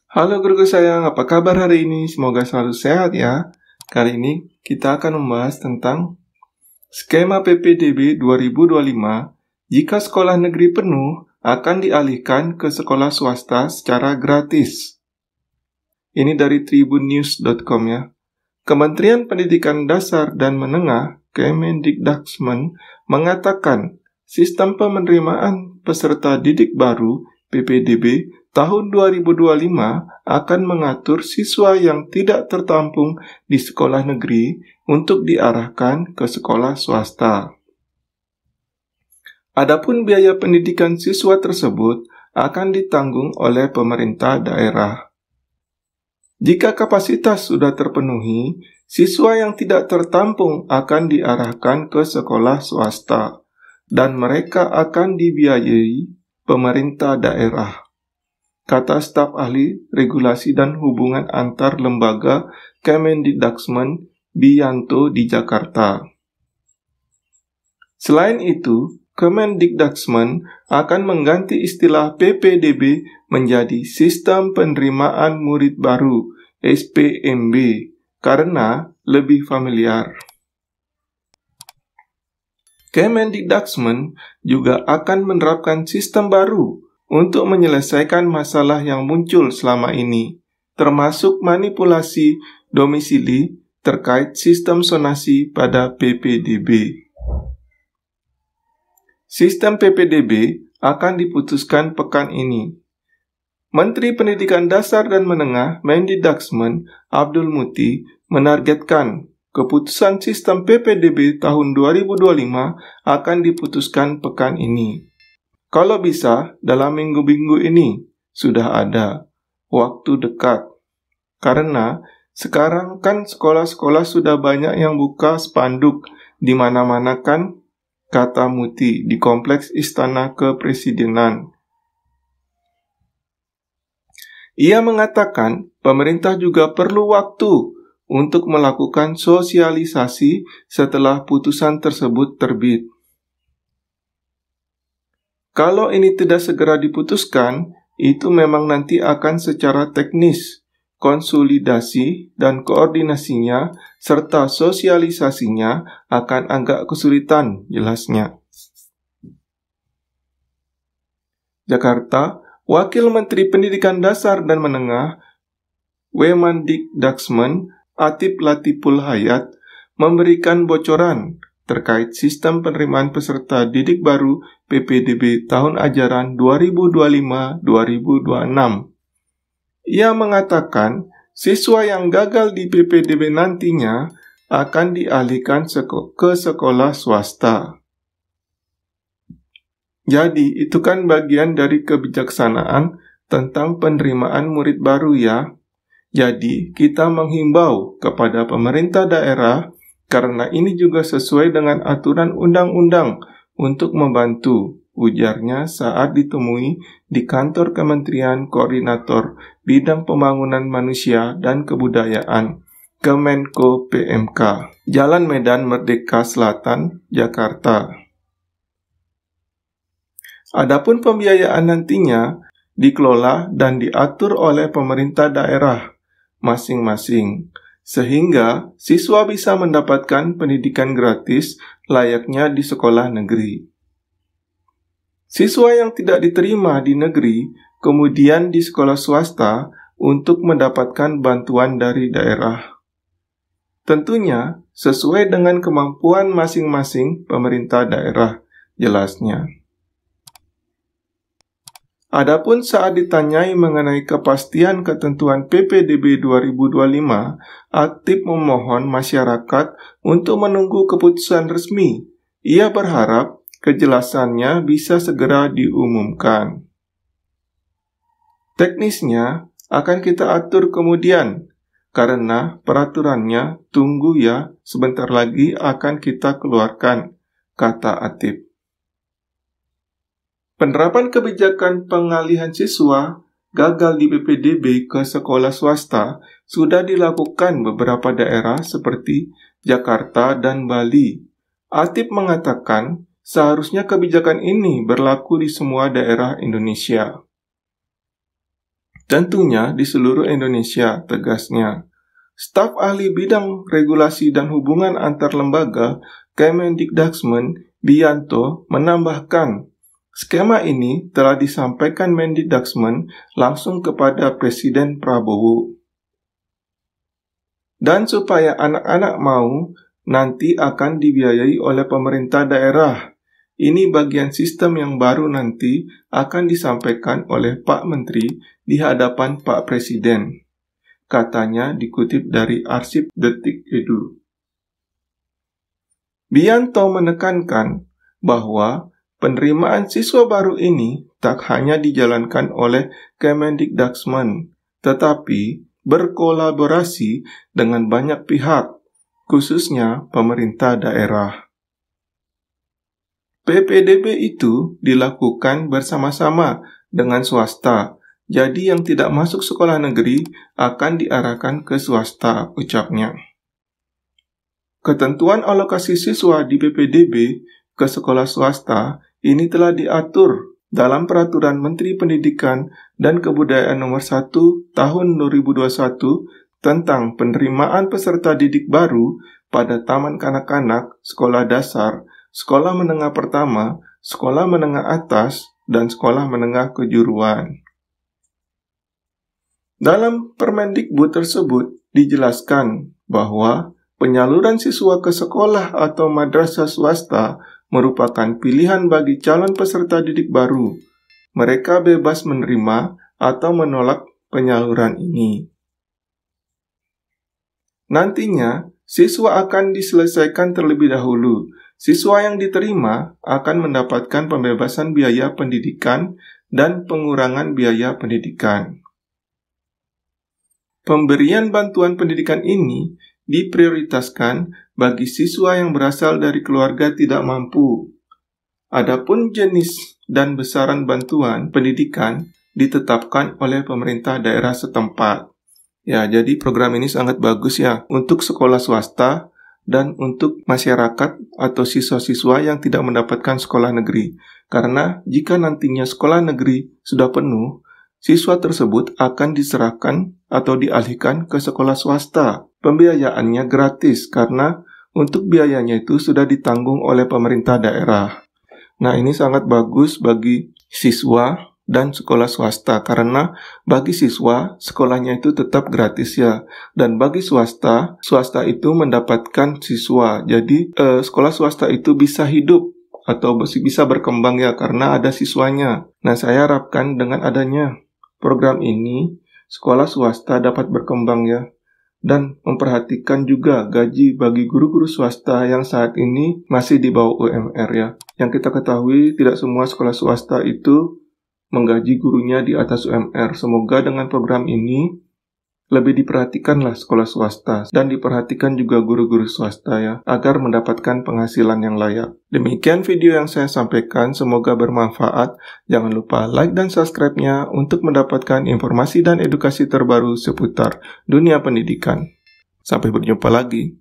Halo guruku sayang, apa kabar hari ini? Semoga selalu sehat ya. Kali ini kita akan membahas tentang skema PPDB 2025 jika sekolah negeri penuh akan dialihkan ke sekolah swasta secara gratis. Ini dari tribunnews.com ya. Kementerian Pendidikan Dasar dan Menengah Kemendikdaksmen mengatakan sistem penerimaan peserta didik baru PPDB tahun 2025 akan mengatur siswa yang tidak tertampung di sekolah negeri untuk diarahkan ke sekolah swasta. Adapun biaya pendidikan siswa tersebut akan ditanggung oleh pemerintah daerah. Jika kapasitas sudah terpenuhi, siswa yang tidak tertampung akan diarahkan ke sekolah swasta, dan mereka akan dibiayai pemerintah daerah, kata staf ahli regulasi dan hubungan antar lembaga Kemendikdaksmen Bianto di Jakarta. Selain itu, Kemendikdaksmen akan mengganti istilah PPDB menjadi Sistem Penerimaan Murid Baru (SPMB) karena lebih familiar. Kemendikdaksmen juga akan menerapkan sistem baru untuk menyelesaikan masalah yang muncul selama ini, termasuk manipulasi domisili terkait sistem zonasi pada PPDB. Sistem PPDB akan diputuskan pekan ini. Menteri Pendidikan Dasar dan Menengah Mendikdaksmen Abdul Muti menargetkan keputusan sistem PPDB tahun 2025 akan diputuskan pekan ini. Kalau bisa, dalam minggu-minggu ini sudah ada waktu dekat. Karena sekarang kan sekolah-sekolah sudah banyak yang buka spanduk di mana-mana kan, kata Muti di Kompleks Istana Kepresidenan. Ia mengatakan pemerintah juga perlu waktu untuk melakukan sosialisasi setelah putusan tersebut terbit. Kalau ini tidak segera diputuskan, itu memang nanti akan secara teknis, konsolidasi dan koordinasinya serta sosialisasinya akan agak kesulitan, jelasnya. Jakarta, Wakil Menteri Pendidikan Dasar dan Menengah Wemendikdaksmen Atif Latiful Hayat memberikan bocoran terkait sistem penerimaan peserta didik baru PPDB tahun ajaran 2025-2026. Ia mengatakan siswa yang gagal di PPDB nantinya akan dialihkan ke sekolah swasta. Jadi, itu kan bagian dari kebijaksanaan tentang penerimaan murid baru ya. Jadi, kita menghimbau kepada pemerintah daerah karena ini juga sesuai dengan aturan undang-undang untuk membantu, ujarnya saat ditemui di kantor Kementerian Koordinator Bidang Pembangunan Manusia dan Kebudayaan Kemenko PMK, Jalan Medan Merdeka Selatan, Jakarta. Adapun pembiayaan nantinya dikelola dan diatur oleh pemerintah daerah masing-masing, sehingga siswa bisa mendapatkan pendidikan gratis layaknya di sekolah negeri. Siswa yang tidak diterima di negeri kemudian di sekolah swasta untuk mendapatkan bantuan dari daerah. Tentunya sesuai dengan kemampuan masing-masing pemerintah daerah, jelasnya. Adapun saat ditanyai mengenai kepastian ketentuan PPDB 2025, Atif memohon masyarakat untuk menunggu keputusan resmi. Ia berharap kejelasannya bisa segera diumumkan. Teknisnya akan kita atur kemudian, karena peraturannya tunggu ya, sebentar lagi akan kita keluarkan, kata Atif. Penerapan kebijakan pengalihan siswa gagal di PPDB ke sekolah swasta sudah dilakukan beberapa daerah seperti Jakarta dan Bali. Atif mengatakan seharusnya kebijakan ini berlaku di semua daerah Indonesia. Tentunya di seluruh Indonesia, tegasnya. Staf ahli bidang regulasi dan hubungan antar lembaga Kemendikdaksmen Bianto menambahkan, skema ini telah disampaikan Mendikdaksmen langsung kepada Presiden Prabowo. Dan supaya anak-anak mau, nanti akan dibiayai oleh pemerintah daerah. Ini bagian sistem yang baru nanti akan disampaikan oleh Pak Menteri di hadapan Pak Presiden. Katanya dikutip dari arsip Detik.edu. Bianto menekankan bahwa penerimaan siswa baru ini tak hanya dijalankan oleh Kemendikdaksmen, tetapi berkolaborasi dengan banyak pihak, khususnya pemerintah daerah. PPDB itu dilakukan bersama-sama dengan swasta, jadi yang tidak masuk sekolah negeri akan diarahkan ke swasta, ucapnya. Ketentuan alokasi siswa di PPDB ke sekolah swasta ini telah diatur dalam Peraturan Menteri Pendidikan dan Kebudayaan Nomor 1 Tahun 2021 tentang penerimaan peserta didik baru pada taman kanak-kanak, sekolah dasar, sekolah menengah pertama, sekolah menengah atas, dan sekolah menengah kejuruan. Dalam Permendikbud tersebut dijelaskan bahwa penyaluran siswa ke sekolah atau madrasah swasta merupakan pilihan bagi calon peserta didik baru. Mereka bebas menerima atau menolak penyaluran ini. Nantinya, siswa akan diselesaikan terlebih dahulu. Siswa yang diterima akan mendapatkan pembebasan biaya pendidikan dan pengurangan biaya pendidikan. Pemberian bantuan pendidikan ini diprioritaskan bagi siswa yang berasal dari keluarga tidak mampu. Adapun jenis dan besaran bantuan pendidikan ditetapkan oleh pemerintah daerah setempat. Ya, jadi program ini sangat bagus ya untuk sekolah swasta dan untuk masyarakat atau siswa-siswa yang tidak mendapatkan sekolah negeri. Karena jika nantinya sekolah negeri sudah penuh, siswa tersebut akan diserahkan atau dialihkan ke sekolah swasta. Pembiayaannya gratis karena untuk biayanya itu sudah ditanggung oleh pemerintah daerah. Nah, ini sangat bagus bagi siswa dan sekolah swasta karena bagi siswa sekolahnya itu tetap gratis ya, dan bagi swasta itu mendapatkan siswa. Jadi sekolah swasta itu bisa hidup atau bisa berkembang ya karena ada siswanya. Nah, saya harapkan dengan adanya program ini sekolah swasta dapat berkembang ya, dan memperhatikan juga gaji bagi guru-guru swasta yang saat ini masih di bawah UMR ya. Yang kita ketahui tidak semua sekolah swasta itu menggaji gurunya di atas UMR. Semoga dengan program ini lebih diperhatikanlah sekolah swasta dan diperhatikan juga guru-guru swasta ya, agar mendapatkan penghasilan yang layak. Demikian video yang saya sampaikan, semoga bermanfaat. Jangan lupa like dan subscribe-nya untuk mendapatkan informasi dan edukasi terbaru seputar dunia pendidikan. Sampai berjumpa lagi.